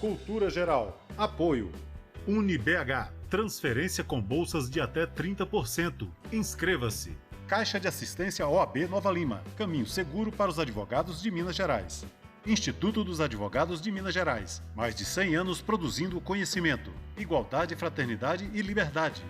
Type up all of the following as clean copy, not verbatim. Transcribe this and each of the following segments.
Cultura Geral. Apoio. UniBH. Transferência com bolsas de até 30%. Inscreva-se. Caixa de Assistência OAB Nova Lima. Caminho seguro para os advogados de Minas Gerais. Instituto dos Advogados de Minas Gerais. Mais de 100 anos produzindo conhecimento, igualdade, fraternidade e liberdade.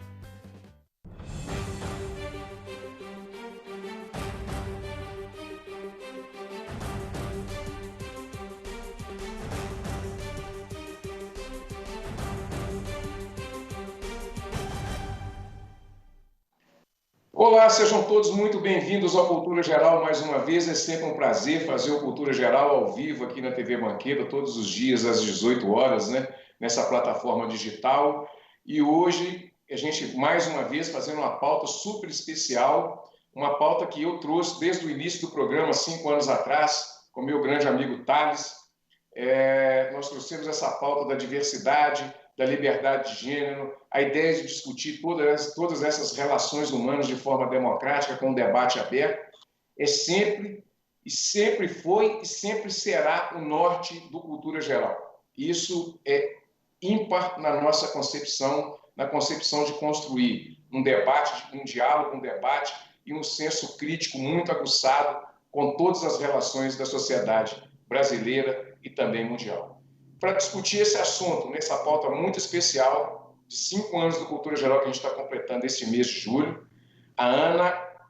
Olá, sejam todos muito bem-vindos ao Cultura Geral mais uma vez. É sempre um prazer fazer o Cultura Geral ao vivo aqui na TV Banqueta, todos os dias às 18 horas, né? Nessa plataforma digital. E hoje a gente, mais uma vez, fazendo uma pauta super especial, uma pauta que eu trouxe desde o início do programa, 5 anos atrás, com meu grande amigo Thales. Nós trouxemos essa pauta da diversidade, da liberdade de gênero, a ideia de discutir todas essas relações humanas de forma democrática, com um debate aberto, é sempre, e sempre foi, e sempre será o norte do Cultura Geral. Isso é ímpar na nossa concepção, na concepção de construir um debate, um diálogo, um debate e um senso crítico muito aguçado com todas as relações da sociedade brasileira e também mundial. Para discutir esse assunto, nessa pauta muito especial, de 5 anos do Cultura Geral que a gente está completando este mês de julho, a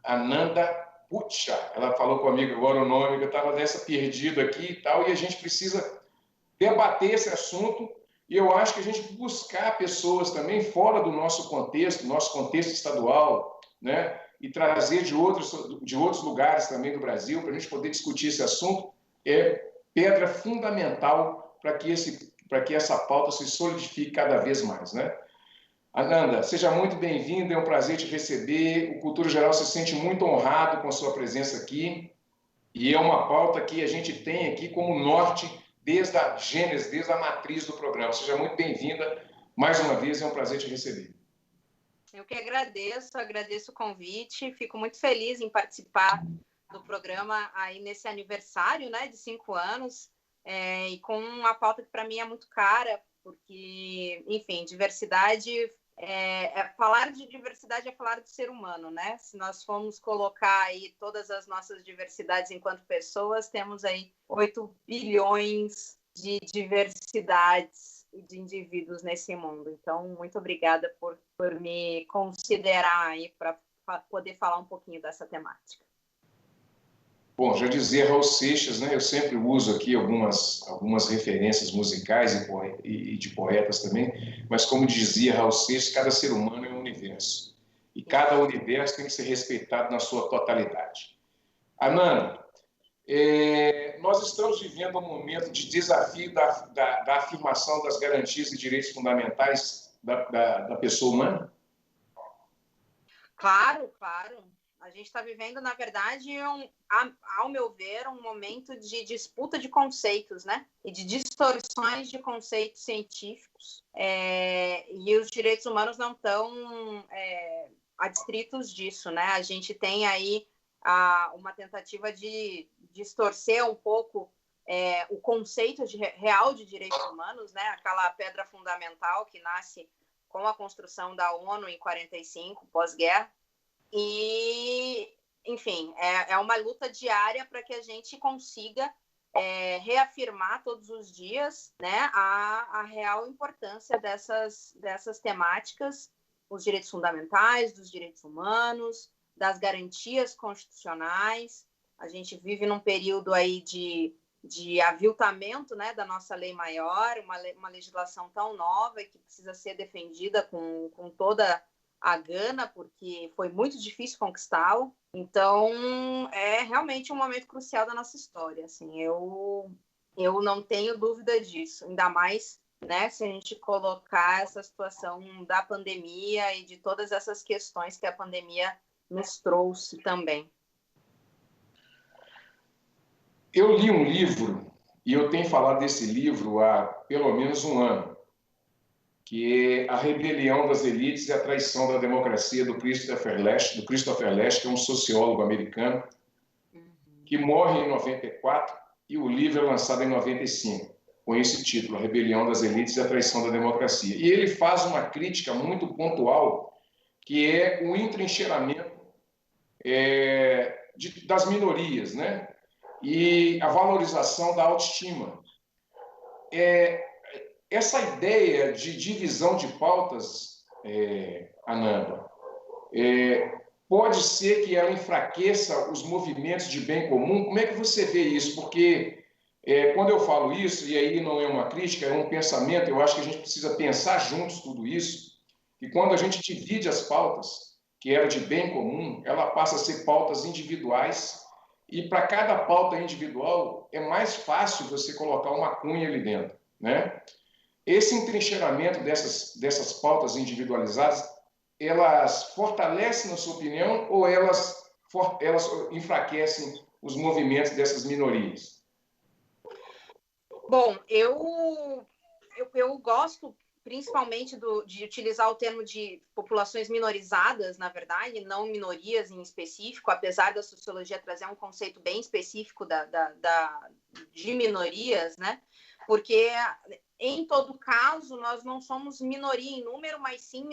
Ananda Pucha, ela falou comigo agora o nome, que eu estava dessa perdida aqui e tal, e a gente precisa debater esse assunto, e eu acho que a gente buscar pessoas também fora do nosso contexto estadual, né, e trazer de outros lugares também do Brasil, para a gente poder discutir esse assunto, é pedra fundamental para que essa pauta se solidifique cada vez mais, né? Ananda, seja muito bem-vinda, é um prazer te receber. O Cultura Geral se sente muito honrado com a sua presença aqui, e é uma pauta que a gente tem aqui como norte desde a gênese, desde a matriz do programa. Seja muito bem-vinda, mais uma vez, é um prazer te receber. Eu que agradeço o convite, fico muito feliz em participar do programa aí nesse aniversário, né, de 5 anos, e com uma pauta que para mim é muito cara, porque, enfim, diversidade, falar de diversidade é falar de ser humano, né? Se nós formos colocar aí todas as nossas diversidades enquanto pessoas, temos aí 8 bilhões de diversidades de indivíduos nesse mundo. Então, muito obrigada por me considerar aí para poder falar um pouquinho dessa temática. Bom, já dizia Raul Seixas, né? Eu sempre uso aqui algumas referências musicais e de poetas também, mas como dizia Raul Seixas, cada ser humano é um universo. E cada universo tem que ser respeitado na sua totalidade. Ananda, nós estamos vivendo um momento de desafio da afirmação das garantias e direitos fundamentais da pessoa humana? Claro. A gente está vivendo, na verdade, ao meu ver, um momento de disputa de conceitos, né? E de distorções de conceitos científicos. E os direitos humanos não estão adstritos disso, né? A gente tem aí uma tentativa de distorcer um pouco o conceito real de direitos humanos, né? Aquela pedra fundamental que nasce com a construção da ONU em 45, pós-guerra. E, enfim, é uma luta diária para que a gente consiga reafirmar todos os dias, né, a real importância dessas temáticas, os direitos fundamentais, dos direitos humanos, das garantias constitucionais. A gente vive num período aí de aviltamento, né, da nossa lei maior, uma legislação tão nova e que precisa ser defendida com toda a gana, porque foi muito difícil conquistá-la. Então, é realmente um momento crucial da nossa história. Assim, eu não tenho dúvida disso, ainda mais, né, se a gente colocar essa situação da pandemia e de todas essas questões que a pandemia nos trouxe também. Eu li um livro, e eu tenho falado desse livro há pelo menos um ano, que é A Rebelião das Elites e a Traição da Democracia, do Christopher Lasch, que é um sociólogo americano, que morre em 94 e o livro é lançado em 95. com esse título, A Rebelião das Elites e a Traição da Democracia. E ele faz uma crítica muito pontual, que é o entrincheiramento das minorias, né? E a valorização da autoestima. Essa ideia de divisão de pautas, Ananda, pode ser que ela enfraqueça os movimentos de bem comum? Como é que você vê isso? Porque quando eu falo isso, e aí não é uma crítica, é um pensamento, eu acho que a gente precisa pensar juntos tudo isso, e quando a gente divide as pautas, que era de bem comum, ela passa a ser pautas individuais, e para cada pauta individual é mais fácil você colocar uma cunha ali dentro, né? Esse entrincheiramento dessas pautas individualizadas, elas fortalecem, na sua opinião, ou elas enfraquecem os movimentos dessas minorias? Bom, eu gosto principalmente de utilizar o termo de populações minorizadas, na verdade, não minorias em específico, apesar da sociologia trazer um conceito bem específico de minorias, né? Porque, em todo caso, nós não somos minoria em número, mas sim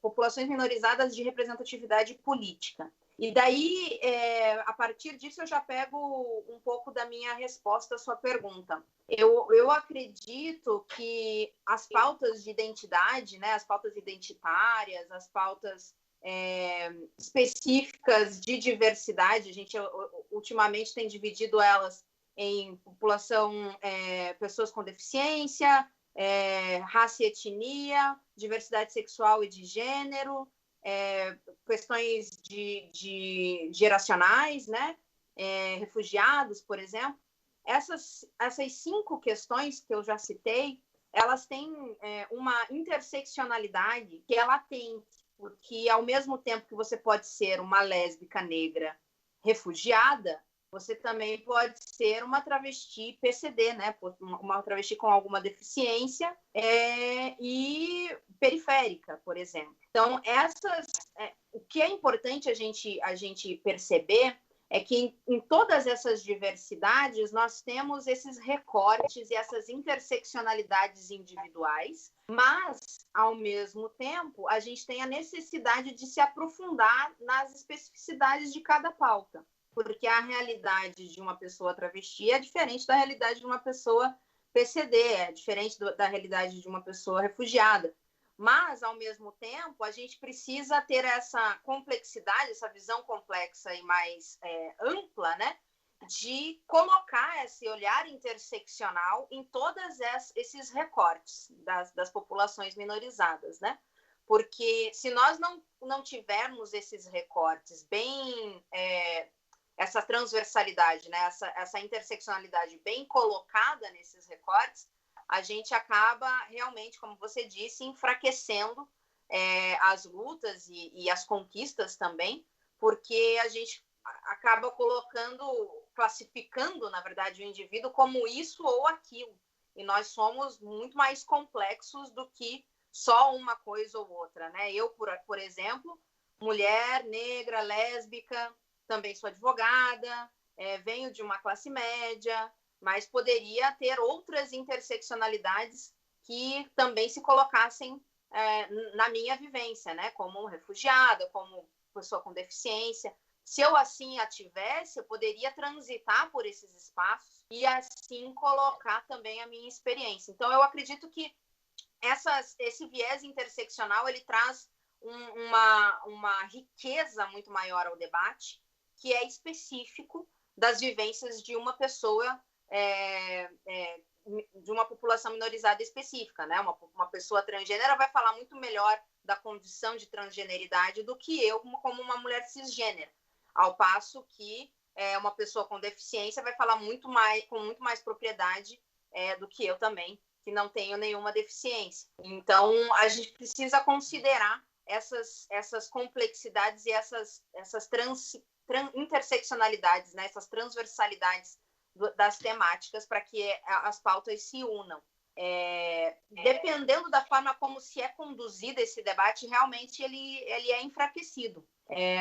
populações minorizadas de representatividade política. E daí, a partir disso, eu já pego um pouco da minha resposta à sua pergunta. Eu acredito que as pautas de identidade, né, as pautas identitárias, as pautas específicas de diversidade, a gente ultimamente tem dividido elas em população, pessoas com deficiência, raça e etnia, diversidade sexual e de gênero, questões de geracionais, né? Refugiados, por exemplo. Essas 5 questões que eu já citei, elas têm uma interseccionalidade que é latente, porque ao mesmo tempo que você pode ser uma lésbica negra refugiada, você também pode ser uma travesti PCD, né? Uma travesti com alguma deficiência e periférica, por exemplo. Então, o que é importante a gente perceber é que em todas essas diversidades nós temos esses recortes e essas interseccionalidades individuais, mas, ao mesmo tempo, a gente tem a necessidade de se aprofundar nas especificidades de cada pauta, porque a realidade de uma pessoa travesti é diferente da realidade de uma pessoa PCD, é diferente da realidade de uma pessoa refugiada. Mas, ao mesmo tempo, a gente precisa ter essa complexidade, essa visão complexa e mais ampla, né, de colocar esse olhar interseccional em todos esses recortes das populações minorizadas, né? Porque se nós não tivermos esses recortes bem... essa transversalidade, né? essa interseccionalidade bem colocada nesses recortes, a gente acaba realmente, como você disse, enfraquecendo as lutas e as conquistas também, porque a gente acaba classificando, na verdade, o indivíduo como isso ou aquilo. E nós somos muito mais complexos do que só uma coisa ou outra, né? Eu, por exemplo, mulher, negra, lésbica, também sou advogada, venho de uma classe média, mas poderia ter outras interseccionalidades que também se colocassem na minha vivência, né? Como refugiada, como pessoa com deficiência. Se eu assim a tivesse, eu poderia transitar por esses espaços e assim colocar também a minha experiência. Então, eu acredito que esse viés interseccional ele traz uma riqueza muito maior ao debate, que é específico das vivências de uma pessoa, de uma população minorizada específica, né? Uma pessoa transgênera vai falar muito melhor da condição de transgeneridade do que eu, como uma mulher cisgênera, ao passo que uma pessoa com deficiência vai falar com muito mais propriedade do que eu também, que não tenho nenhuma deficiência. Então, a gente precisa considerar essas complexidades e essas interseccionalidades, né? Essas transversalidades das temáticas para que as pautas se unam. Dependendo da forma como se é conduzido esse debate, realmente ele é enfraquecido.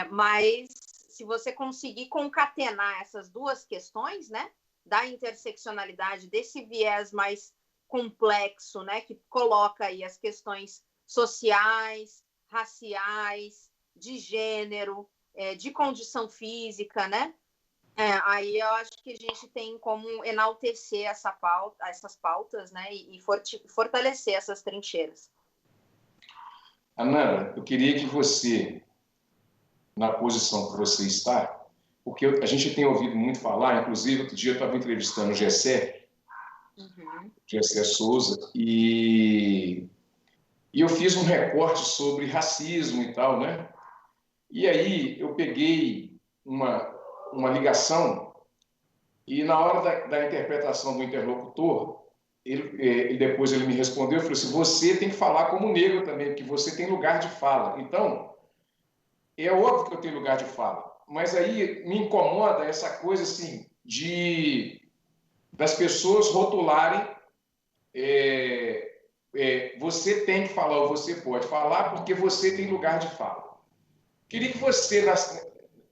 Mas se você conseguir concatenar essas duas questões, né? da interseccionalidade, desse viés mais complexo, né, que coloca aí as questões sociais, raciais, de gênero, de condição física, né? Aí eu acho que a gente tem como enaltecer essas pautas, né, e fortalecer essas trincheiras. Ananda, eu queria que você, na posição que você está, porque a gente tem ouvido muito falar, inclusive outro dia eu estava entrevistando o Gessé, Gessé Souza, e eu fiz um recorte sobre racismo e tal, né? E aí eu peguei uma ligação e na hora da interpretação do interlocutor, depois ele me respondeu, falou assim, você tem que falar como negro também, porque você tem lugar de fala. Então, é óbvio que eu tenho lugar de fala, mas aí me incomoda essa coisa assim das pessoas rotularem você tem que falar ou você pode falar porque você tem lugar de fala. Queria que você,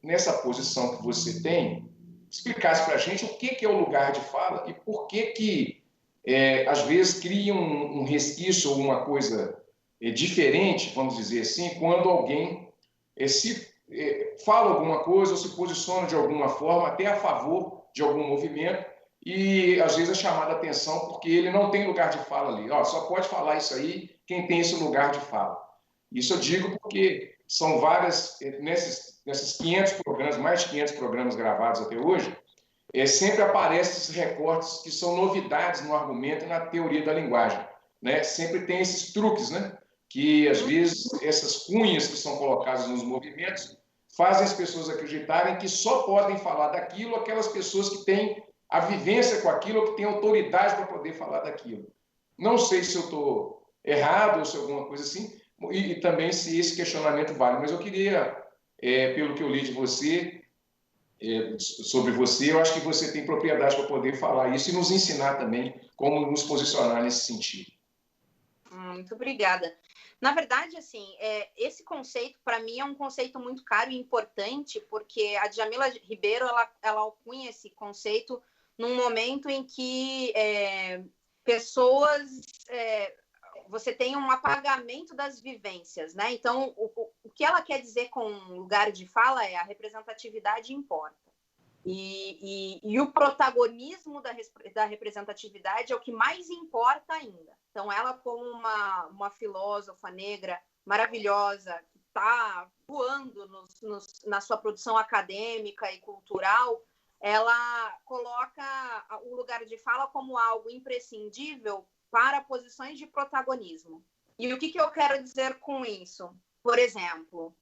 nessa posição que você tem, explicasse para a gente o que é o lugar de fala e por que às vezes cria um resquício ou uma coisa diferente, vamos dizer assim, quando alguém fala alguma coisa ou se posiciona de alguma forma até a favor de algum movimento e às vezes é chamada a atenção porque ele não tem lugar de fala ali. Só pode falar isso aí quem tem esse lugar de fala. Isso eu digo porque são várias, nesses 500 programas, mais de 500 programas gravados até hoje, sempre aparecem esses recortes que são novidades no argumento e na teoria da linguagem. Né? Sempre tem esses truques, né? Que às vezes essas cunhas que são colocadas nos movimentos fazem as pessoas acreditarem que só podem falar daquilo aquelas pessoas que têm a vivência com aquilo ou que têm autoridade para poder falar daquilo. Não sei se eu estou errado ou se é alguma coisa assim, e também se esse questionamento vale, mas eu queria, pelo que eu li de você, sobre você, eu acho que você tem propriedade para poder falar isso e nos ensinar também como nos posicionar nesse sentido. Muito obrigada. Na verdade, assim, esse conceito, para mim, é um conceito muito caro e importante, porque a Djamila Ribeiro, ela alcunha esse conceito num momento em que pessoas... você tem um apagamento das vivências, né? Então, o que ela quer dizer com lugar de fala é a representatividade importa. E o protagonismo da representatividade é o que mais importa ainda. Então, ela como uma filósofa negra maravilhosa, que está voando na sua produção acadêmica e cultural, ela coloca o lugar de fala como algo imprescindível para posições de protagonismo. E o que eu quero dizer com isso? Por exemplo,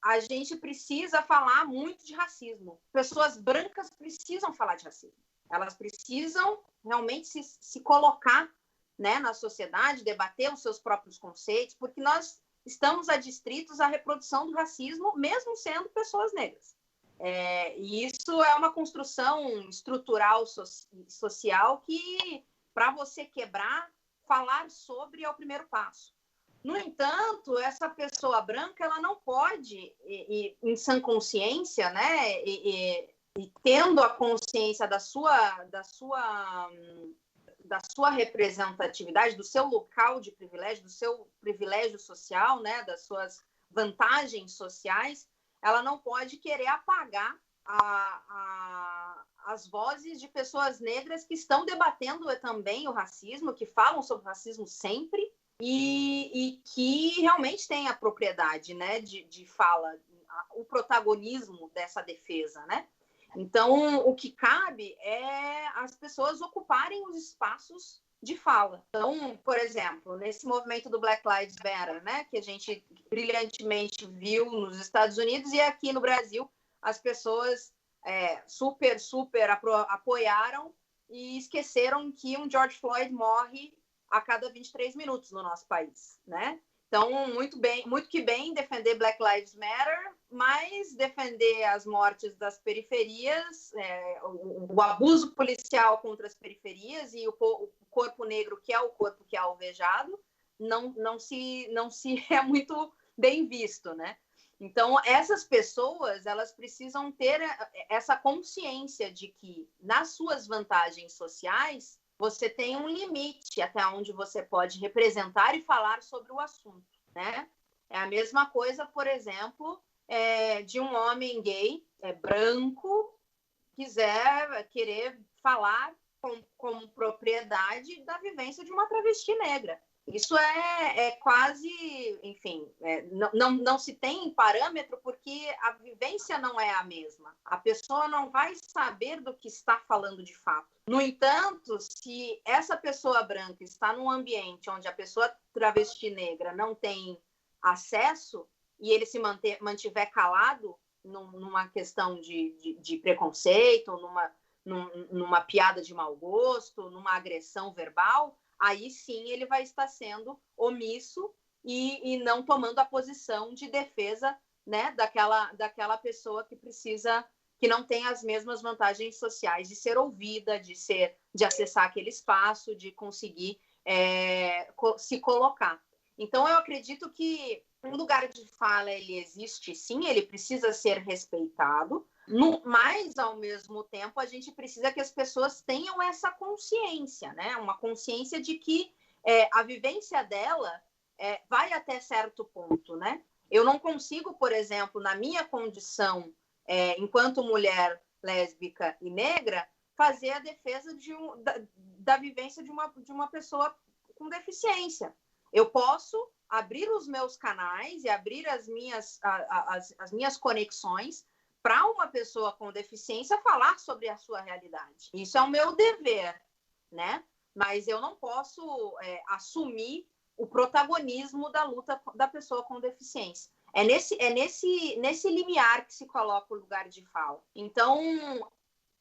a gente precisa falar muito de racismo. Pessoas brancas precisam falar de racismo. Elas precisam realmente se colocar, né, na sociedade, debater os seus próprios conceitos, porque nós estamos adstritos à reprodução do racismo, mesmo sendo pessoas negras. E isso é uma construção estrutural social que, para você quebrar, falar sobre é o primeiro passo. No entanto, essa pessoa branca, ela não pode, em sã consciência, né, e tendo a consciência da sua representatividade, do seu local de privilégio, do seu privilégio social, né, das suas vantagens sociais, ela não pode querer apagar as vozes de pessoas negras que estão debatendo também o racismo, que falam sobre o racismo sempre e que realmente têm a propriedade, né, de fala, o protagonismo dessa defesa, né? Então, o que cabe é as pessoas ocuparem os espaços de fala. Então, por exemplo, nesse movimento do Black Lives Matter, né, que a gente brilhantemente viu nos Estados Unidos e aqui no Brasil, as pessoas super apoiaram e esqueceram que um George Floyd morre a cada 23 minutos no nosso país, né? Então, muito que bem defender Black Lives Matter, mas defender as mortes das periferias, o abuso policial contra as periferias e o corpo negro, que é o corpo que é alvejado, não se é muito bem visto, né? Então, essas pessoas, elas precisam ter essa consciência de que, nas suas vantagens sociais, você tem um limite até onde você pode representar e falar sobre o assunto, né? É a mesma coisa, por exemplo, de um homem gay, branco, querer falar com propriedade da vivência de uma travesti negra. Isso é quase, enfim, não se tem parâmetro porque a vivência não é a mesma. A pessoa não vai saber do que está falando de fato. No entanto, se essa pessoa branca está num ambiente onde a pessoa travesti negra não tem acesso e ele se mantiver calado numa questão de preconceito, numa piada de mau gosto, numa agressão verbal, aí sim ele vai estar sendo omisso e não tomando a posição de defesa, né, daquela pessoa que não tem as mesmas vantagens sociais de ser ouvida, de acessar aquele espaço, de conseguir se colocar. Então, eu acredito que o lugar de fala, ele existe sim, ele precisa ser respeitado, mas, ao mesmo tempo, a gente precisa que as pessoas tenham essa consciência, né? Uma consciência de que a vivência dela vai até certo ponto, né? Eu não consigo, por exemplo, na minha condição, enquanto mulher lésbica e negra, fazer a defesa da vivência de uma pessoa com deficiência. Eu posso abrir os meus canais e abrir as minhas conexões para uma pessoa com deficiência falar sobre a sua realidade. Isso é o meu dever, né? Mas eu não posso assumir o protagonismo da luta da pessoa com deficiência. É nesse limiar que se coloca o lugar de fala. Então,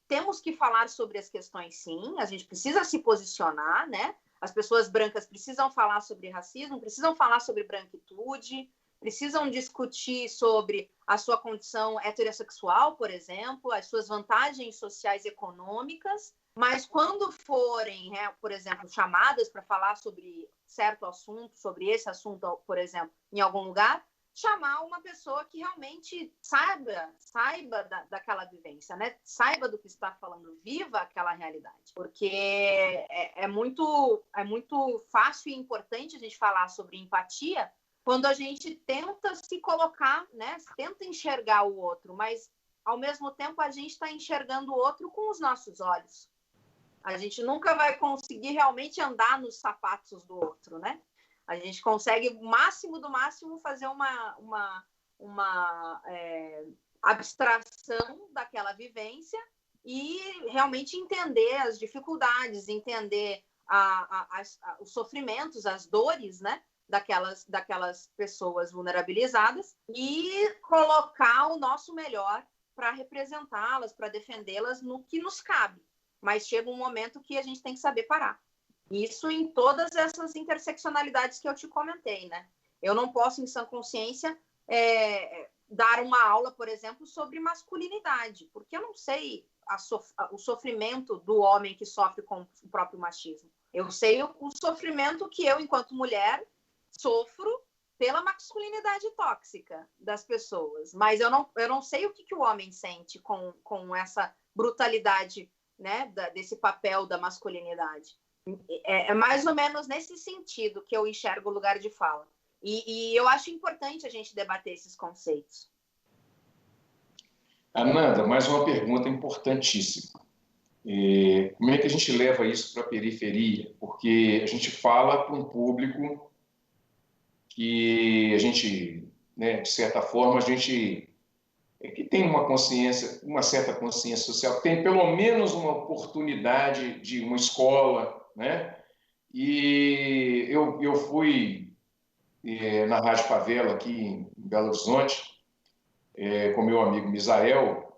temos que falar sobre as questões, sim. A gente precisa se posicionar, né? As pessoas brancas precisam falar sobre racismo, precisam falar sobre branquitude, precisam discutir sobre a sua condição heterossexual, por exemplo, as suas vantagens sociais e econômicas, mas quando forem, por exemplo, chamadas para falar sobre certo assunto, sobre esse assunto, por exemplo, em algum lugar, chamar uma pessoa que realmente saiba daquela vivência, né? Saiba do que está falando, viva aquela realidade. Porque é muito fácil e importante a gente falar sobre empatia quando a gente tenta se colocar, né? Tenta enxergar o outro, mas, ao mesmo tempo, a gente está enxergando o outro com os nossos olhos. A gente nunca vai conseguir realmente andar nos sapatos do outro, né? A gente consegue, o máximo do máximo, fazer uma abstração daquela vivência e realmente entender as dificuldades, entender os sofrimentos, as dores, né, daquelas pessoas vulnerabilizadas e colocar o nosso melhor para representá-las, para defendê-las no que nos cabe. Mas chega um momento que a gente tem que saber parar. Isso em todas essas interseccionalidades que eu te comentei, né? Eu não posso, em sã consciência, dar uma aula, por exemplo, sobre masculinidade, porque eu não sei o sofrimento do homem que sofre com o próprio machismo. Eu sei o sofrimento que eu, enquanto mulher, sofro pela masculinidade tóxica das pessoas, mas eu não sei o que o homem sente com essa brutalidade, né, desse papel da masculinidade. É mais ou menos nesse sentido que eu enxergo o lugar de fala. E eu acho importante a gente debater esses conceitos. Ananda, mais uma pergunta importantíssima. Como é que a gente leva isso para a periferia? Porque a gente fala para um público que a gente, né, de certa forma, a gente que tem uma consciência, uma certa consciência social, tem pelo menos uma oportunidade de uma escola, né? E eu fui na Rádio Favela aqui em Belo Horizonte com meu amigo Misael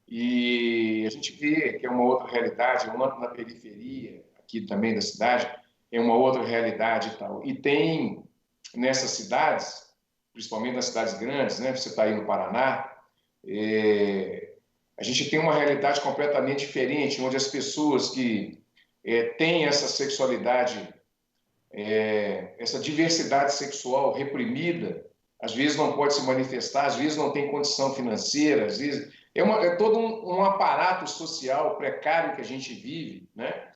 e a gente vê que é uma outra realidade, na periferia aqui também da cidade, é uma outra realidade e tal. E tem nessas cidades, principalmente nas cidades grandes, né? Você está aí no Paraná, a gente tem uma realidade completamente diferente, onde as pessoas que têm essa sexualidade, essa diversidade sexual reprimida, às vezes não pode se manifestar, às vezes não tem condição financeira, às vezes é todo um aparato social precário que a gente vive, né?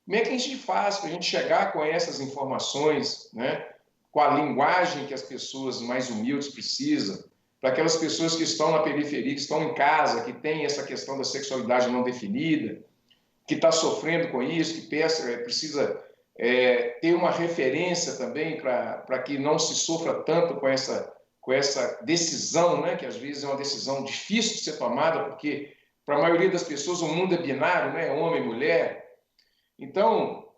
Como é que a gente faz para a gente chegar com essas informações, né? Com a linguagem que as pessoas mais humildes precisam, para aquelas pessoas que estão na periferia, que estão em casa, que têm essa questão da sexualidade não definida, que está sofrendo com isso, que precisa ter uma referência também para que não se sofra tanto com essa decisão, né? Que às vezes é uma decisão difícil de ser tomada, porque para a maioria das pessoas o mundo é binário, né? Homem e mulher. Então,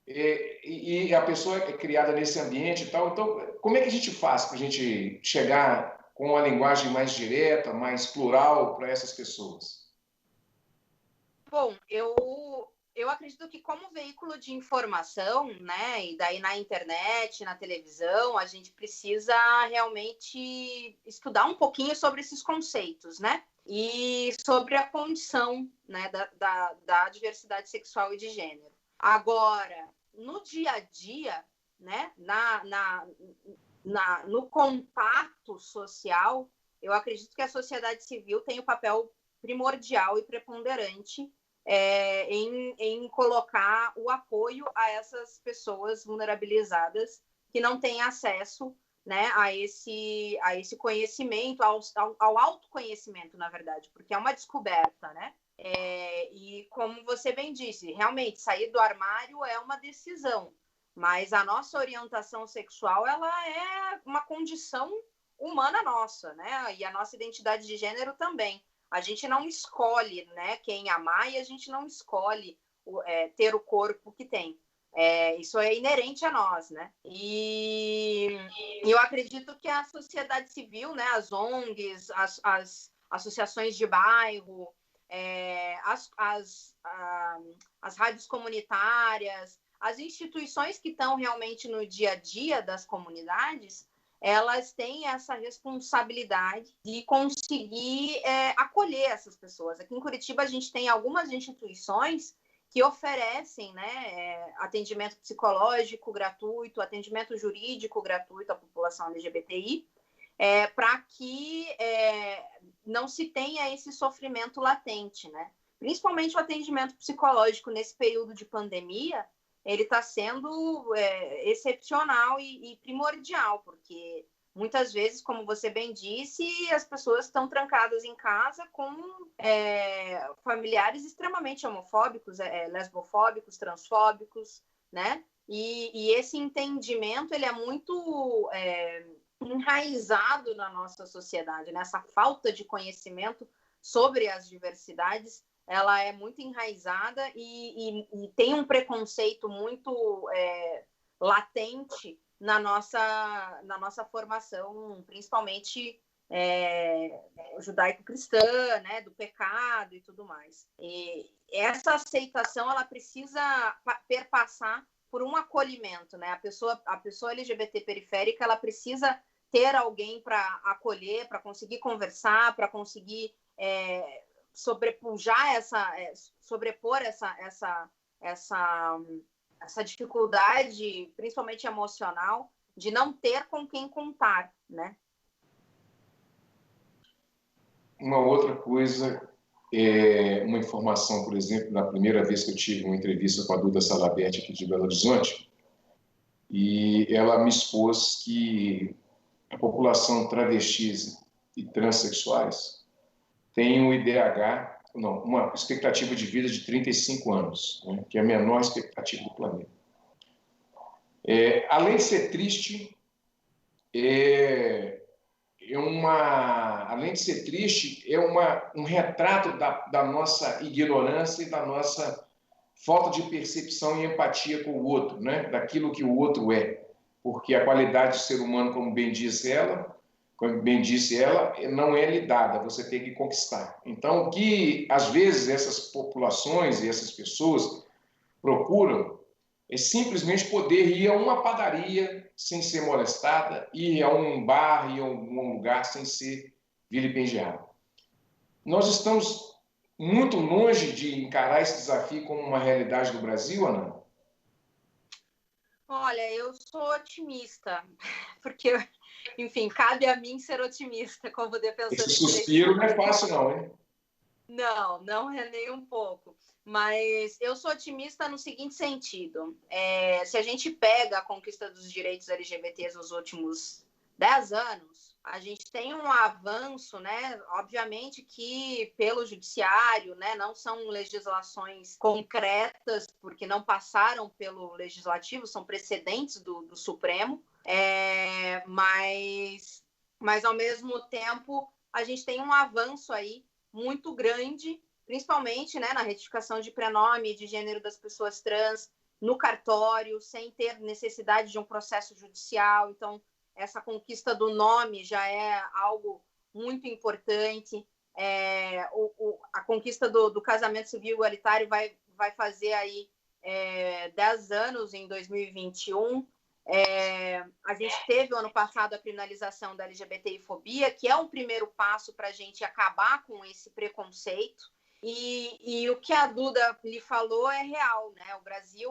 e a pessoa é criada nesse ambiente e tal. Então, como é que a gente faz para a gente chegar com uma linguagem mais direta, mais plural para essas pessoas? Bom, eu acredito que como veículo de informação, né, e daí na internet, na televisão, a gente precisa realmente estudar um pouquinho sobre esses conceitos, né? E sobre a condição, né, da diversidade sexual e de gênero. Agora, no dia a dia, né, no contato social, eu acredito que a sociedade civil tem o papel primordial e preponderante em colocar o apoio a essas pessoas vulnerabilizadas que não têm acesso, né, a esse conhecimento, ao autoconhecimento, na verdade, porque é uma descoberta, né? E como você bem disse, realmente, sair do armário é uma decisão, mas a nossa orientação sexual, ela é uma condição humana nossa, né? E a nossa identidade de gênero também. A gente não escolhe, né, quem amar, e a gente não escolhe ter o corpo que tem. Isso é inerente a nós, né? E eu acredito que a sociedade civil, né, as ONGs, as associações de bairro, as rádios comunitárias, as instituições que estão realmente no dia a dia das comunidades, elas têm essa responsabilidade de conseguir acolher essas pessoas. Aqui em Curitiba, a gente tem algumas instituições que oferecem, né, atendimento psicológico gratuito, atendimento jurídico gratuito à população LGBTI, para que não se tenha esse sofrimento latente, né? Principalmente o atendimento psicológico nesse período de pandemia, ele está sendo excepcional e primordial, porque muitas vezes, como você bem disse, as pessoas estão trancadas em casa com familiares extremamente homofóbicos, lesbofóbicos, transfóbicos, né? E esse entendimento, ele é muito enraizado na nossa sociedade, né? Essa falta de conhecimento sobre as diversidades, ela é muito enraizada e tem um preconceito muito latente na nossa formação, principalmente judaico-cristã, né, do pecado e tudo mais. E essa aceitação, ela precisa perpassar por um acolhimento, né? A pessoa LGBT periférica, ela precisa ter alguém para acolher, para conseguir conversar, para conseguir sobrepor essa dificuldade, principalmente emocional, de não ter com quem contar, né? Uma outra coisa uma informação, por exemplo, na primeira vez que eu tive uma entrevista com a Duda Salabert aqui de Belo Horizonte, e ela me expôs que a população travestis e transexuais tem um IDH, uma expectativa de vida de 35 anos, né, que é a menor expectativa do planeta. Além de ser triste, além de ser triste, um retrato da nossa ignorância e da nossa falta de percepção e empatia com o outro, né? Daquilo que o outro é. Porque a qualidade do ser humano, como bem disse ela, não é lhe dada, você tem que conquistar. Então, o que às vezes essas populações e essas pessoas procuram é simplesmente poder ir a uma padaria sem ser molestada, ir a um bar, ir a um lugar sem ser vilipendiado. Nós estamos muito longe de encarar esse desafio como uma realidade do Brasil, Ana? Olha, eu sou otimista, porque, enfim, cabe a mim ser otimista como defensora Esse de direitos suspiro não é humanos. fácil, não, hein? Não, não é nem um pouco. Mas eu sou otimista no seguinte sentido: se a gente pega a conquista dos direitos LGBTs nos últimos 10 anos, a gente tem um avanço, né? Obviamente que pelo judiciário, né? Não são legislações concretas, porque não passaram pelo legislativo, são precedentes do Supremo, mas ao mesmo tempo a gente tem um avanço aí muito grande, principalmente, né, na retificação de prenome e de gênero das pessoas trans no cartório, sem ter necessidade de um processo judicial. Então, essa conquista do nome já é algo muito importante. A conquista do casamento civil igualitário vai fazer aí 10 anos em 2021. A gente teve o ano passado a criminalização da LGBTI-fobia, que é um primeiro passo para a gente acabar com esse preconceito. E o que a Duda lhe falou é real, né? O Brasil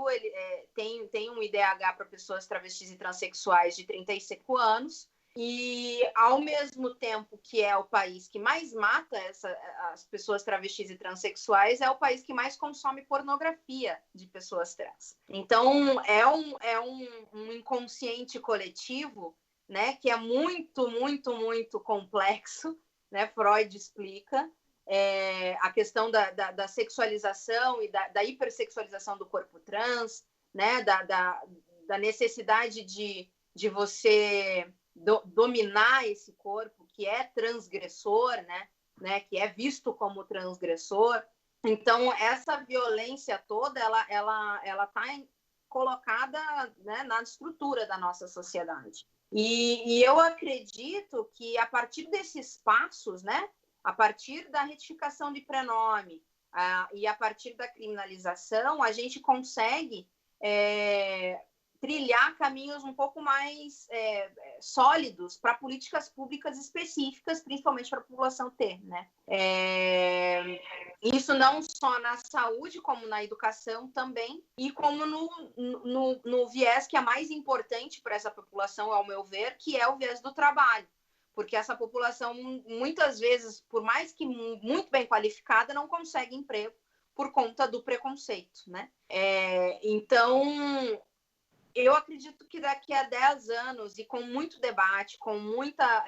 tem um IDH para pessoas travestis e transexuais de 35 anos, e ao mesmo tempo que é o país que mais mata as pessoas travestis e transexuais, é o país que mais consome pornografia de pessoas trans. Então, é um inconsciente coletivo, né, que é muito, muito, muito complexo, né? Freud explica a questão da sexualização e da hipersexualização do corpo trans, né? Da necessidade de você dominar esse corpo que é transgressor, né? Que é visto como transgressor. Então, essa violência toda, ela está colocada, né, na estrutura da nossa sociedade. E eu acredito que a partir desses passos, né, a partir da retificação de prenome e a partir da criminalização, a gente consegue trilhar caminhos um pouco mais sólidos para políticas públicas específicas, principalmente para a população T, né? Isso não só na saúde, como na educação também, e como no viés que é mais importante para essa população, ao meu ver, que é o viés do trabalho. Porque essa população, muitas vezes, por mais que muito bem qualificada, não consegue emprego por conta do preconceito, né? Então, eu acredito que daqui a 10 anos, e com muito debate, com muita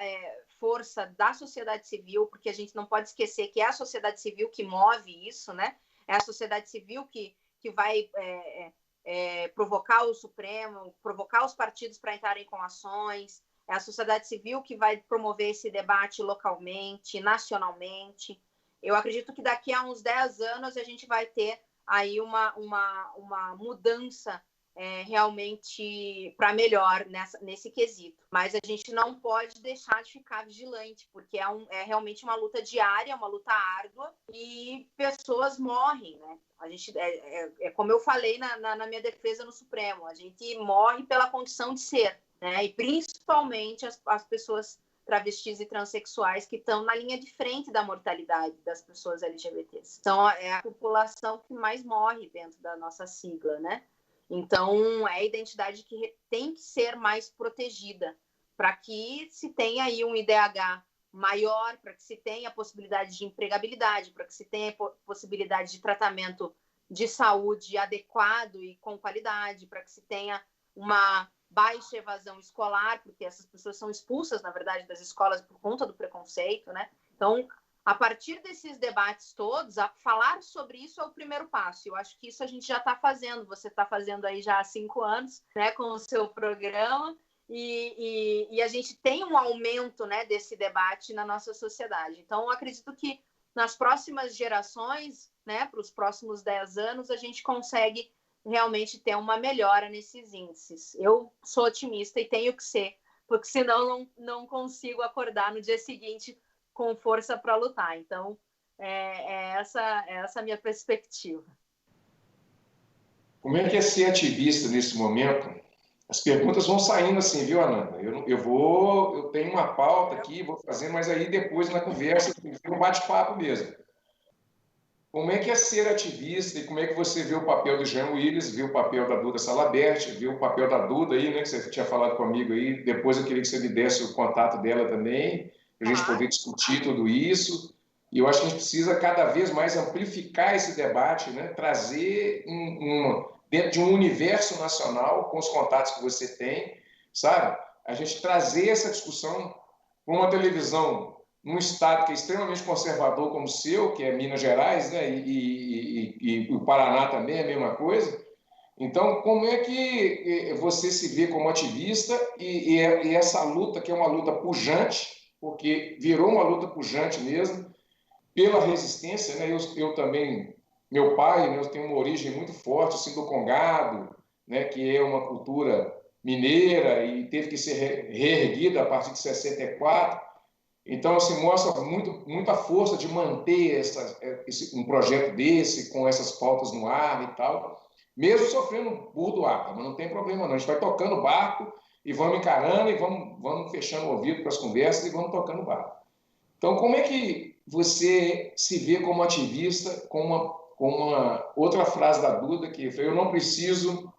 força da sociedade civil, porque a gente não pode esquecer que é a sociedade civil que move isso, né? É a sociedade civil que vai provocar o Supremo, provocar os partidos para entrarem com ações, é a sociedade civil que vai promover esse debate localmente, nacionalmente. Eu acredito que daqui a uns 10 anos a gente vai ter aí uma mudança realmente para melhor nesse quesito. Mas a gente não pode deixar de ficar vigilante, porque é realmente uma luta diária, uma luta árdua, e pessoas morrem, né? A gente, como eu falei na minha defesa no Supremo, a gente morre pela condição de ser, né? E principalmente as pessoas travestis e transexuais que estão na linha de frente da mortalidade das pessoas LGBTs. Então, é a população que mais morre dentro da nossa sigla, né? Então, é a identidade que tem que ser mais protegida para que se tenha aí um IDH maior, para que se tenha a possibilidade de empregabilidade, para que se tenha a possibilidade de tratamento de saúde adequado e com qualidade, para que se tenha uma baixa evasão escolar, porque essas pessoas são expulsas, na verdade, das escolas por conta do preconceito, né? Então, a partir desses debates todos, falar sobre isso é o primeiro passo. Eu acho que isso a gente já está fazendo. Você está fazendo aí já há 5 anos, né, com o seu programa, e a gente tem um aumento, né, desse debate na nossa sociedade. Então, eu acredito que nas próximas gerações, né, para os próximos 10 anos, a gente consegue realmente ter uma melhora nesses índices. Eu sou otimista e tenho que ser, porque senão não consigo acordar no dia seguinte com força para lutar. Então, essa a minha perspectiva. Como é que é ser ativista nesse momento? As perguntas vão saindo assim, viu, Ananda? Eu tenho uma pauta aqui, vou fazer, mas aí depois na conversa, um bate-papo mesmo. Como é que é ser ativista e como é que você vê o papel do Jean Willis, vê o papel da Duda Salabert, vê o papel da Duda aí, né, que você tinha falado comigo aí. Depois eu queria que você me desse o contato dela também, para a gente poder Claro. discutir tudo isso. E eu acho que a gente precisa cada vez mais amplificar esse debate, né, trazer dentro de um universo nacional, com os contatos que você tem, sabe? A gente trazer essa discussão para uma televisão num estado que é extremamente conservador como o seu, que é Minas Gerais, né? E o Paraná também é a mesma coisa. Então, como é que você se vê como ativista e essa luta, que é uma luta pujante, porque virou uma luta pujante mesmo, pela resistência, né? Eu também, meu pai, né, eu tenho uma origem muito forte, assim, do Congado, né? Que é uma cultura mineira e teve que ser reerguida a partir de 64. Então, assim, mostra muita força de manter um projeto desse, com essas pautas no ar e tal, mesmo sofrendo burdoada, mas não tem problema não. A gente vai tocando o barco e vamos encarando e vamos fechando o ouvido para as conversas e vamos tocando o barco. Então, como é que você se vê como ativista com uma outra frase da Duda, que foi: eu não preciso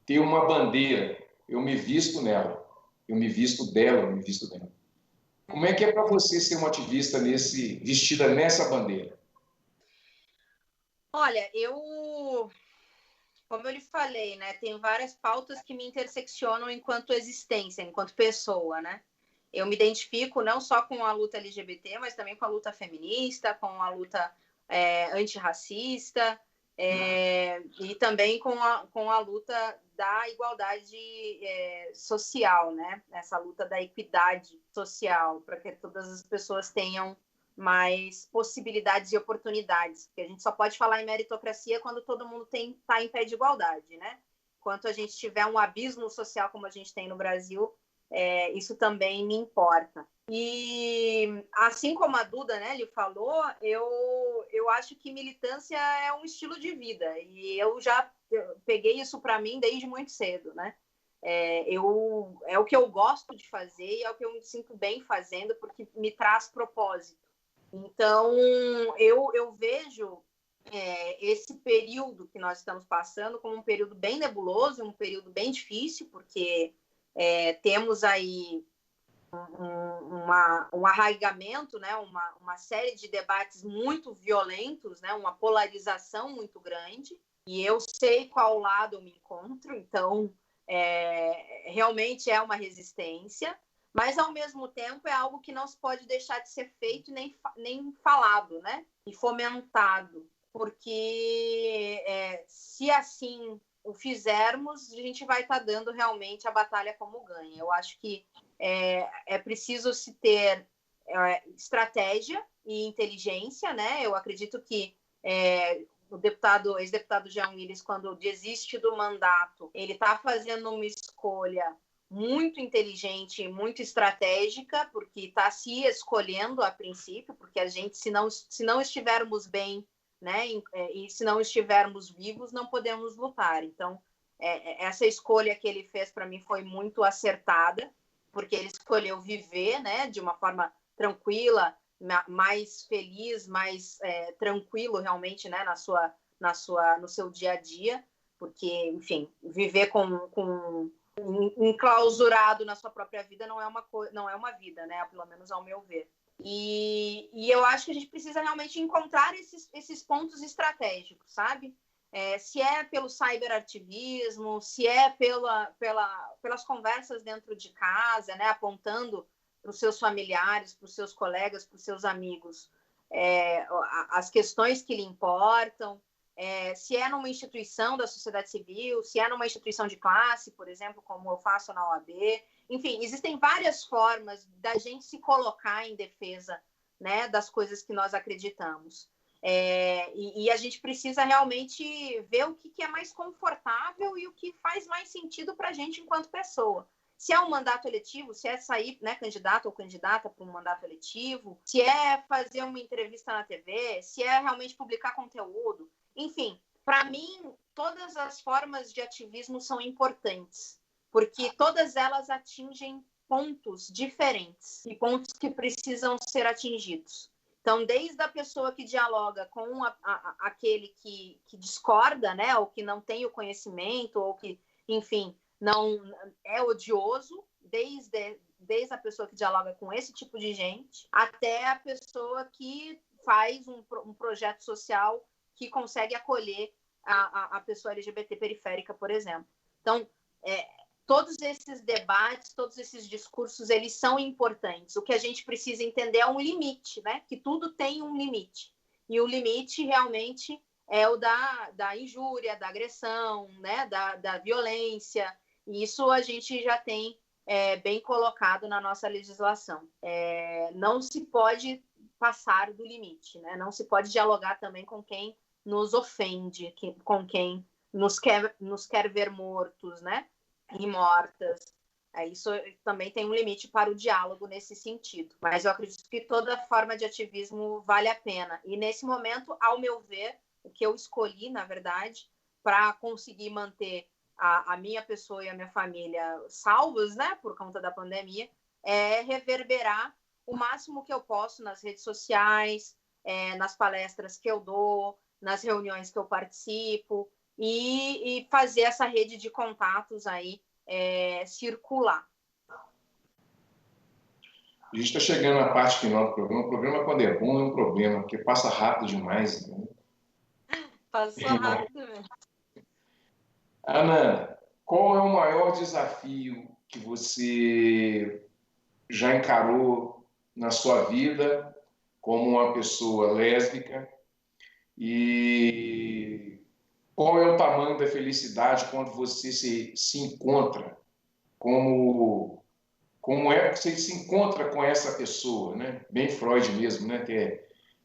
ter uma bandeira, eu me visto nela. Eu me visto dela, eu me visto dela. Como é que é para você ser um ativista vestida nessa bandeira? Olha, como eu lhe falei, né, tem várias pautas que me interseccionam enquanto existência, enquanto pessoa, né? Eu me identifico não só com a luta LGBT, mas também com a luta feminista, com a luta antirracista, e também com a luta da igualdade social, né? Essa luta da equidade social, para que todas as pessoas tenham mais possibilidades e oportunidades, porque a gente só pode falar em meritocracia quando todo mundo está em pé de igualdade, né? Enquanto a gente tiver um abismo social como a gente tem no Brasil, isso também me importa. E assim como a Duda, né, lhe falou, eu acho que militância é um estilo de vida, e eu peguei isso para mim desde muito cedo, né? É o que eu gosto de fazer e é o que eu me sinto bem fazendo, porque me traz propósito. Então, eu vejo esse período que nós estamos passando como um período bem nebuloso, um período bem difícil, porque temos aí um arraigamento, né, uma série de debates muito violentos, né, uma polarização muito grande, e eu sei qual lado eu me encontro, então realmente é uma resistência, mas ao mesmo tempo é algo que não se pode deixar de ser feito nem falado, né, e fomentado, porque se assim o fizermos, a gente vai estar dando realmente a batalha como ganha. Eu acho que é preciso se ter estratégia e inteligência, né? Eu acredito que o ex-deputado Jean Willis, quando desiste do mandato, ele está fazendo uma escolha muito inteligente, muito estratégica, porque está se escolhendo a princípio, porque a gente, se não estivermos bem, né, e se não estivermos vivos, não podemos lutar. Então, essa escolha que ele fez para mim foi muito acertada, porque ele escolheu viver, né, de uma forma tranquila, mais feliz, mais tranquilo realmente, né, no seu dia a dia, porque, enfim, viver enclausurado na sua própria vida não é uma vida, né, pelo menos ao meu ver. E eu acho que a gente precisa realmente encontrar esses pontos estratégicos, sabe? Se é pelo cyberativismo, se é pelas conversas dentro de casa, né, apontando para os seus familiares, para os seus colegas, para os seus amigos, as questões que lhe importam, se é numa instituição da sociedade civil, se é numa instituição de classe, por exemplo, como eu faço na OAB. Enfim, existem várias formas da gente se colocar em defesa, né, das coisas que nós acreditamos. E a gente precisa realmente ver o que é mais confortável e o que faz mais sentido para a gente enquanto pessoa. Se é um mandato eletivo, se é sair, né, candidato ou candidata para um mandato eletivo, se é fazer uma entrevista na TV, se é realmente publicar conteúdo. Enfim, para mim, todas as formas de ativismo são importantes, porque todas elas atingem pontos diferentes e pontos que precisam ser atingidos. Então, desde a pessoa que dialoga com aquele que discorda, né, ou que não tem o conhecimento, ou que, enfim, não é odioso, desde a pessoa que dialoga com esse tipo de gente, até a pessoa que faz um projeto social que consegue acolher a pessoa LGBT periférica, por exemplo. Então, todos esses debates, todos esses discursos, eles são importantes. O que a gente precisa entender é um limite, né? Que tudo tem um limite. E o limite realmente é o da injúria, da agressão, né? Da violência. E isso a gente já tem bem colocado na nossa legislação. Não se pode passar do limite, né? Não se pode dialogar também com quem nos ofende, com quem nos quer ver mortos, né? E mortas. Isso também tem um limite para o diálogo nesse sentido. Mas eu acredito que toda forma de ativismo vale a pena. E nesse momento, ao meu ver, o que eu escolhi, na verdade, para conseguir manter a minha pessoa e a minha família salvos, né, por conta da pandemia, é reverberar o máximo que eu posso nas redes sociais, nas palestras que eu dou, nas reuniões que eu participo, e fazer essa rede de contatos aí circular. A gente está chegando na parte final do programa. O programa, quando é bom, é um problema, porque passa rápido demais. Né? Passou rápido mesmo. Ana, qual é o maior desafio que você já encarou na sua vida como uma pessoa lésbica? E qual é o tamanho da felicidade quando você se encontra como é que você se encontra com essa pessoa, né? Bem Freud mesmo, né?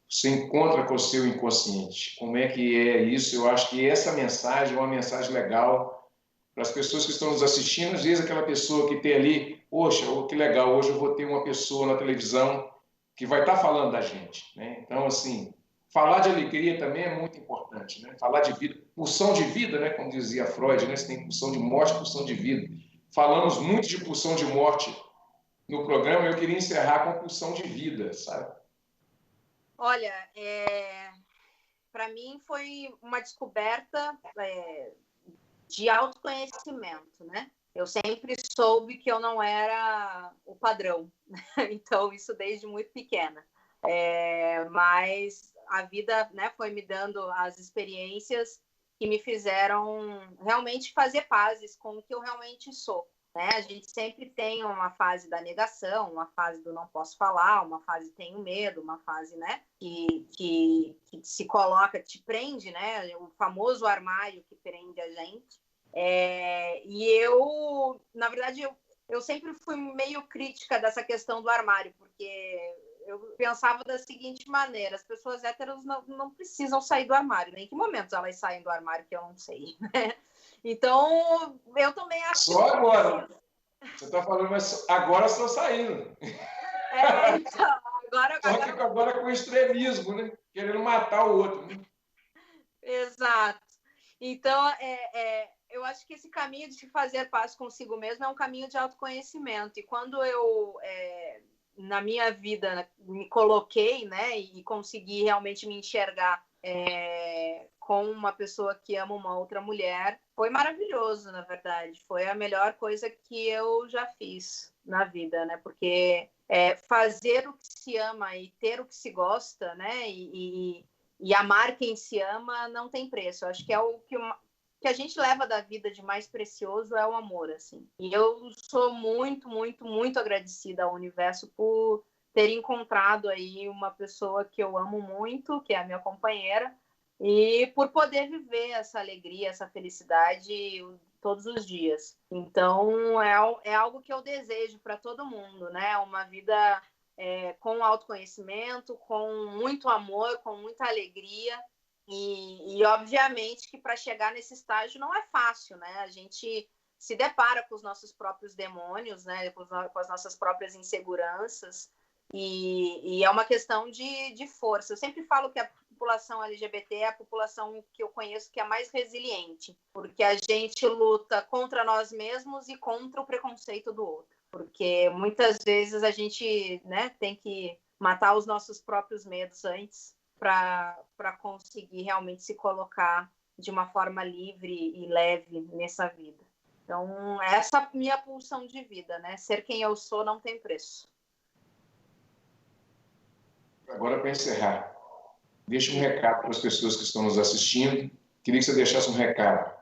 Você encontra com o seu inconsciente. Como é que é isso? Eu acho que essa mensagem é uma mensagem legal para as pessoas que estão nos assistindo. Às vezes aquela pessoa que tem ali, poxa, que legal, hoje eu vou ter uma pessoa na televisão que vai estar falando da gente, né? Então, assim, falar de alegria também é muito importante, né? Falar de vida, pulsão de vida, né? Como dizia Freud, né? Você tem pulsão de morte, pulsão de vida. Falamos muito de pulsão de morte no programa, eu queria encerrar com pulsão de vida, sabe? Olha, para mim foi uma descoberta de autoconhecimento, né? Eu sempre soube que eu não era o padrão, então isso desde muito pequena. Mas a vida, né, foi me dando as experiências que me fizeram realmente fazer pazes com o que eu realmente sou. Né? A gente sempre tem uma fase da negação, uma fase do não posso falar, uma fase tenho medo, uma fase, né, que se coloca, te prende, né, o famoso armário que prende a gente. E eu, na verdade, eu sempre fui meio crítica dessa questão do armário, porque eu pensava da seguinte maneira: as pessoas héteros não precisam sair do armário, nem em que momentos elas saem do armário que eu não sei, né? Então, eu também acho só que agora. Você está falando, mas agora estão saindo. Então, Só que agora com extremismo, né? Querendo matar o outro. Né? Exato. Então, eu acho que esse caminho de se fazer paz consigo mesmo é um caminho de autoconhecimento. E quando eu, na minha vida, me coloquei, né, e consegui realmente me enxergar com uma pessoa que ama uma outra mulher, foi maravilhoso, na verdade. Foi a melhor coisa que eu já fiz na vida, né? Porque fazer o que se ama e ter o que se gosta, né? E amar quem se ama não tem preço. Eu acho que é o que a gente leva da vida de mais precioso é o amor, assim. E eu sou muito, muito, muito agradecida ao universo por ter encontrado aí uma pessoa que eu amo muito, que é a minha companheira, e por poder viver essa alegria, essa felicidade todos os dias. Então, é algo que eu desejo para todo mundo, né? Uma vida com autoconhecimento, com muito amor, com muita alegria. E obviamente que para chegar nesse estágio não é fácil, né? A gente se depara com os nossos próprios demônios, né? Com as nossas próprias inseguranças. E é uma questão de força. Eu sempre falo que a população LGBT é a população que eu conheço que é mais resiliente, porque a gente luta contra nós mesmos e contra o preconceito do outro. Porque muitas vezes a gente, né, tem que matar os nossos próprios medos antes para conseguir realmente se colocar de uma forma livre e leve nessa vida. Então, essa é a minha pulsão de vida, né? Ser quem eu sou não tem preço. Agora, para encerrar, deixe um recado para as pessoas que estão nos assistindo. Queria que você deixasse um recado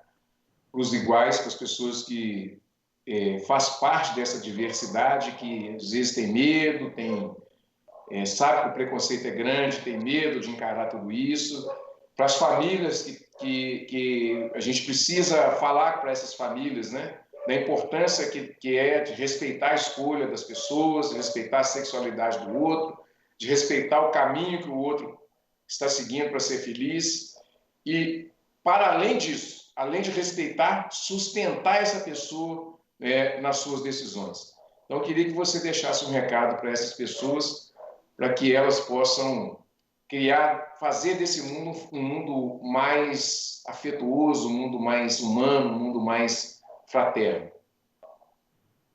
para os iguais, para as pessoas que faz parte dessa diversidade, que às vezes tem medo, sabe que o preconceito é grande, tem medo de encarar tudo isso. Para as famílias que a gente precisa falar para essas famílias, né, da importância que é de respeitar a escolha das pessoas, de respeitar a sexualidade do outro, de respeitar o caminho que o outro está seguindo para ser feliz. E, para além disso, além de respeitar, sustentar essa pessoa nas suas decisões. Então, eu queria que você deixasse um recado para essas pessoas, para que elas possam fazer desse mundo um mundo mais afetuoso, um mundo mais humano, um mundo mais fraterno.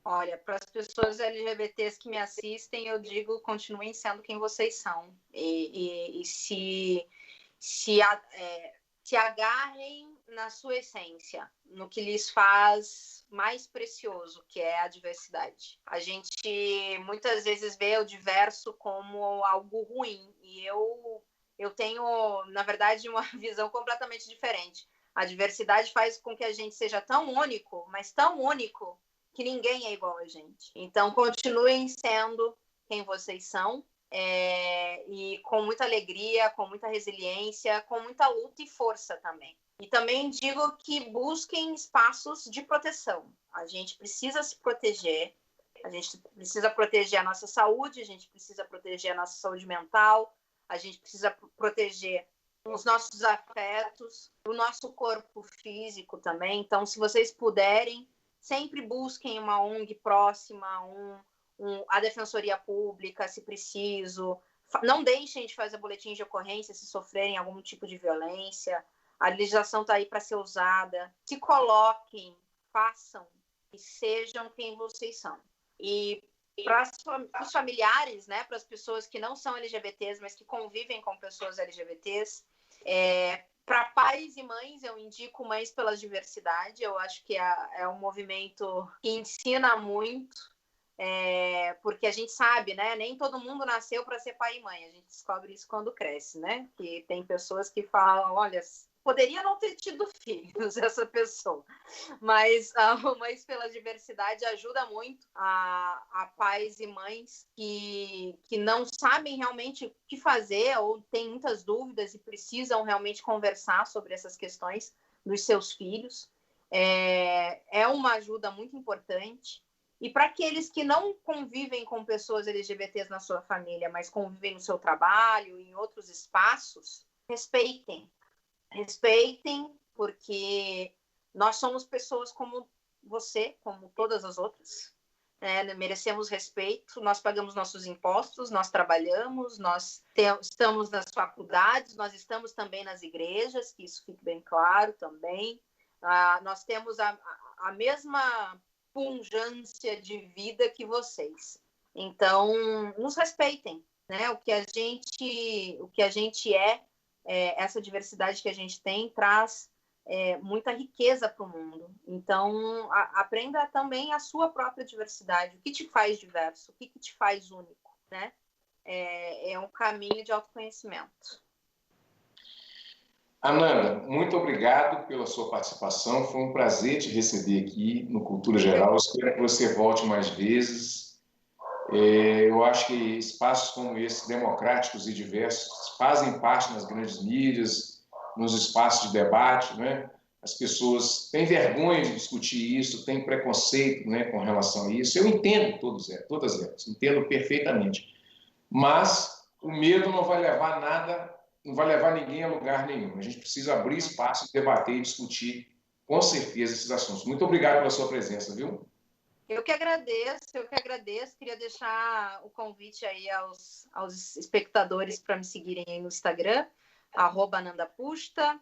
Olha, para as pessoas LGBTs que me assistem, eu digo, continuem sendo quem vocês são. E se agarrem na sua essência, no que lhes faz mais precioso, que é a diversidade. A gente muitas vezes vê o diverso como algo ruim, e eu tenho, na verdade, uma visão completamente diferente. A diversidade faz com que a gente seja tão único, mas tão único, que ninguém é igual a gente. Então, continuem sendo quem vocês são, e com muita alegria, com muita resiliência, com muita luta e força também. E também digo que busquem espaços de proteção. A gente precisa se proteger, a gente precisa proteger a nossa saúde, a gente precisa proteger a nossa saúde mental, a gente precisa proteger os nossos afetos, o nosso corpo físico também. Então, se vocês puderem, sempre busquem uma ONG próxima, a Defensoria Pública, se preciso. Não deixem de fazer boletim de ocorrência se sofrerem algum tipo de violência. A legislação está aí para ser usada. Se coloquem, façam e sejam quem vocês são. E para os familiares, né, para as pessoas que não são LGBTs, mas que convivem com pessoas LGBTs, para pais e mães, eu indico Mães pela Diversidade. Eu acho que é um movimento que ensina muito, porque a gente sabe, né? Nem todo mundo nasceu para ser pai e mãe. A gente descobre isso quando cresce, né? Que tem pessoas que falam, olha, poderia não ter tido filhos essa pessoa, mas a Mães pela Diversidade ajuda muito a pais e mães que não sabem realmente o que fazer ou têm muitas dúvidas e precisam realmente conversar sobre essas questões dos seus filhos. É uma ajuda muito importante. E para aqueles que não convivem com pessoas LGBTs na sua família, mas convivem no seu trabalho, em outros espaços, respeitem, porque nós somos pessoas como você, como todas as outras, né? Merecemos respeito, nós pagamos nossos impostos, nós trabalhamos, nós estamos nas faculdades, nós estamos também nas igrejas, que isso fique bem claro também. Nós temos a mesma pungência de vida que vocês. Então, nos respeitem, né? O que a gente essa diversidade que a gente tem traz muita riqueza para o mundo. Então, aprenda também a sua própria diversidade. O que te faz diverso? O que te faz único, né? É um caminho de autoconhecimento. Ananda, muito obrigado pela sua participação. Foi um prazer te receber aqui no Cultura Geral. Espero que você volte mais vezes. Eu acho que espaços como esse, democráticos e diversos, fazem parte nas grandes mídias, nos espaços de debate, né? As pessoas têm vergonha de discutir isso, têm preconceito, né, com relação a isso. Eu entendo todas elas, entendo perfeitamente. Mas o medo não vai levar nada, não vai levar ninguém a lugar nenhum. A gente precisa abrir espaço, debater e discutir, com certeza, esses assuntos. Muito obrigado pela sua presença, viu? Eu que agradeço. Queria deixar o convite aí aos espectadores para me seguirem aí no Instagram, @anandapusta.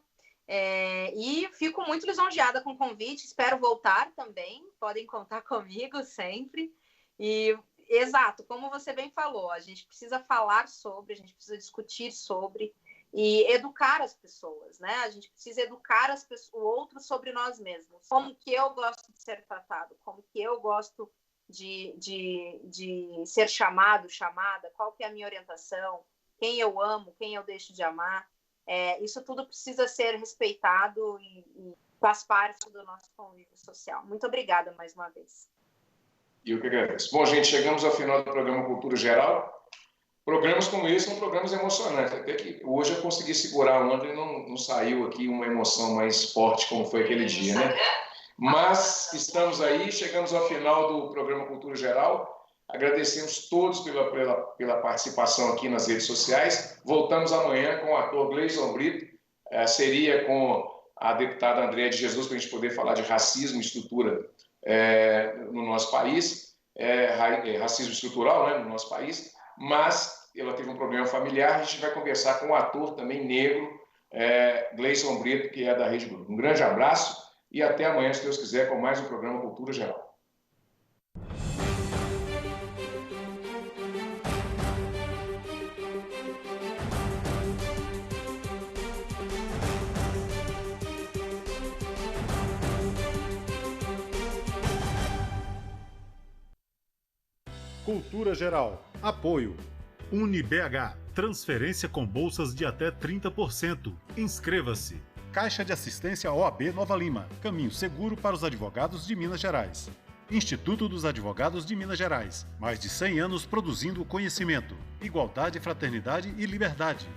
E fico muito lisonjeada com o convite, espero voltar também, podem contar comigo sempre. E Exato, como você bem falou, a gente precisa falar sobre, a gente precisa discutir sobre e educar as pessoas, né? A gente precisa educar o outro sobre nós mesmos. Como que eu gosto de ser tratado, como que eu gosto de ser chamado, chamada, qual que é a minha orientação, quem eu amo, quem eu deixo de amar. Isso tudo precisa ser respeitado e faz parte do nosso convívio social. Muito obrigada mais uma vez. Eu que agradeço. Bom, gente, chegamos ao final do programa Cultura Geral. Programas como esse são programas emocionantes. Até que hoje eu consegui segurar ontem e não saiu aqui uma emoção mais forte como foi aquele dia, né? Mas estamos aí, chegamos ao final do programa Cultura Geral. Agradecemos todos pela participação aqui nas redes sociais. Voltamos amanhã com o ator Gleison Brito. Seria com a deputada Andréa de Jesus, para a gente poder falar de racismo e estrutura no nosso país, racismo estrutural, né, no nosso país, mas ela teve um problema familiar. A gente vai conversar com o ator também negro, Gleison Brito, que é da Rede Globo. Um grande abraço e até amanhã, se Deus quiser, com mais um programa Cultura Geral. Cultura Geral. Apoio. UniBH. Transferência com bolsas de até 30%. Inscreva-se. Caixa de Assistência OAB Nova Lima. Caminho seguro para os advogados de Minas Gerais. Instituto dos Advogados de Minas Gerais. Mais de 100 anos produzindo conhecimento, igualdade, fraternidade e liberdade.